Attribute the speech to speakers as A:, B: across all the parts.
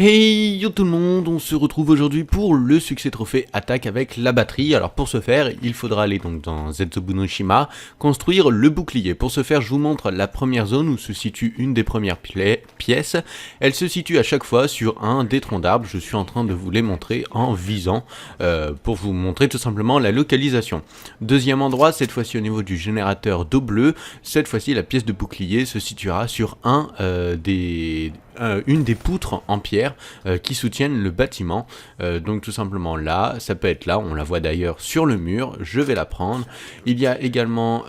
A: Hey yo tout le monde, on se retrouve aujourd'hui pour le succès trophée attaque avec la batterie. Alors pour ce faire, il faudra aller donc dans Zetsubu no Shima, construire le bouclier. Pour ce faire, je vous montre la première zone où se situe une des premières pièces. Elle se situe à chaque fois sur un des troncs d'arbres. Je suis en train de vous les montrer en visant pour vous montrer tout simplement la localisation. Deuxième endroit, cette fois-ci au niveau du générateur d'eau bleue. Cette fois-ci, la pièce de bouclier se situera sur une des poutres en pierre qui soutiennent le bâtiment. Donc tout simplement là, ça peut être là, on la voit d'ailleurs sur le mur, je vais la prendre. Il y a également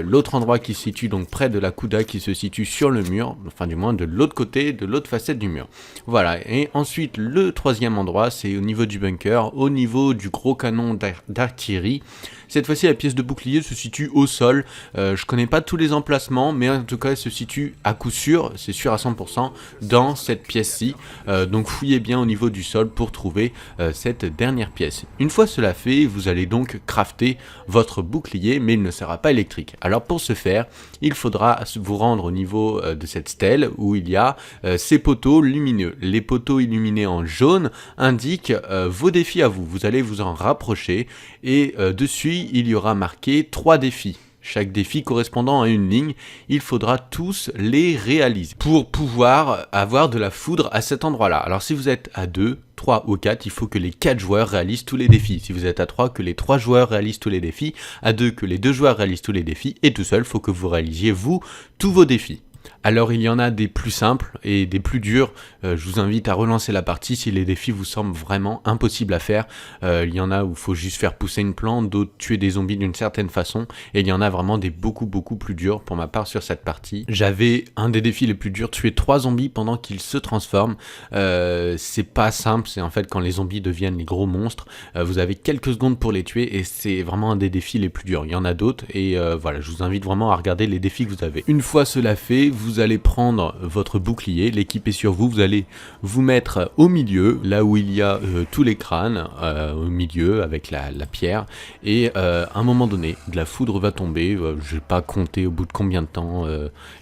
A: l'autre endroit qui se situe donc près de la Kuda qui se situe sur le mur, enfin du moins de l'autre côté, de l'autre facette du mur. Voilà, et ensuite le troisième endroit, c'est au niveau du bunker, au niveau du gros canon d'artillerie. Cette fois-ci, la pièce de bouclier se situe au sol. Je connais pas tous les emplacements, mais en tout cas, elle se situe à coup sûr, c'est sûr à 100%, dans cette pièce-ci. Donc fouillez bien au niveau du sol pour trouver cette dernière pièce. Une fois cela fait, vous allez donc crafter votre bouclier, mais il ne sera pas électrique. Alors pour ce faire, il faudra vous rendre au niveau de cette stèle où il y a ces poteaux lumineux. Les poteaux illuminés en jaune indiquent vos défis à vous. Vous allez vous en rapprocher et dessus, il y aura marqué 3 défis. Chaque défi correspondant à une ligne, il faudra tous les réaliser pour pouvoir avoir de la foudre à cet endroit-là. Alors si vous êtes à 2, 3 ou 4, il faut que les 4 joueurs réalisent tous les défis. Si vous êtes à 3, que les 3 joueurs réalisent tous les défis. À 2, que les 2 joueurs réalisent tous les défis. Et tout seul, il faut que vous réalisiez, vous, tous vos défis. Alors il y en a des plus simples et des plus durs, je vous invite à relancer la partie si les défis vous semblent vraiment impossibles à faire. Il y en a où il faut juste faire pousser une plante, d'autres tuer des zombies d'une certaine façon, et il y en a vraiment des beaucoup plus durs pour ma part sur cette partie. J'avais un des défis les plus durs, tuer 3 zombies pendant qu'ils se transforment. C'est pas simple, c'est en fait quand les zombies deviennent les gros monstres, vous avez quelques secondes pour les tuer et c'est vraiment un des défis les plus durs. Il y en a d'autres et voilà, je vous invite vraiment à regarder les défis que vous avez. Une fois cela fait, vous allez prendre votre bouclier, l'équiper sur vous, vous allez vous mettre au milieu, là où il y a tous les crânes, au milieu avec la pierre, et à un moment donné, de la foudre va tomber, je vais pas compter au bout de combien de temps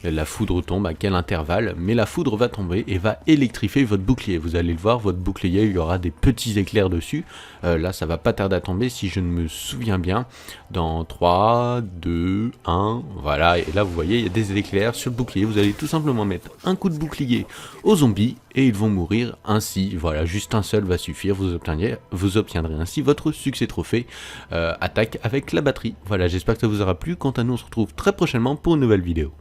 A: la foudre tombe, à quel intervalle, mais la foudre va tomber et va électrifier votre bouclier. Vous allez le voir, votre bouclier, il y aura des petits éclairs dessus, là ça va pas tarder à tomber si je ne me souviens bien, dans 3, 2, 1, voilà, et là vous voyez, il y a des éclairs sur le bouclier, vous allez tout simplement mettre un coup de bouclier aux zombies et ils vont mourir ainsi. Voilà, juste un seul va suffire, vous obtiendrez ainsi votre succès trophée attaque avec la batterie. Voilà, j'espère que ça vous aura plu. Quant à nous, on se retrouve très prochainement pour une nouvelle vidéo.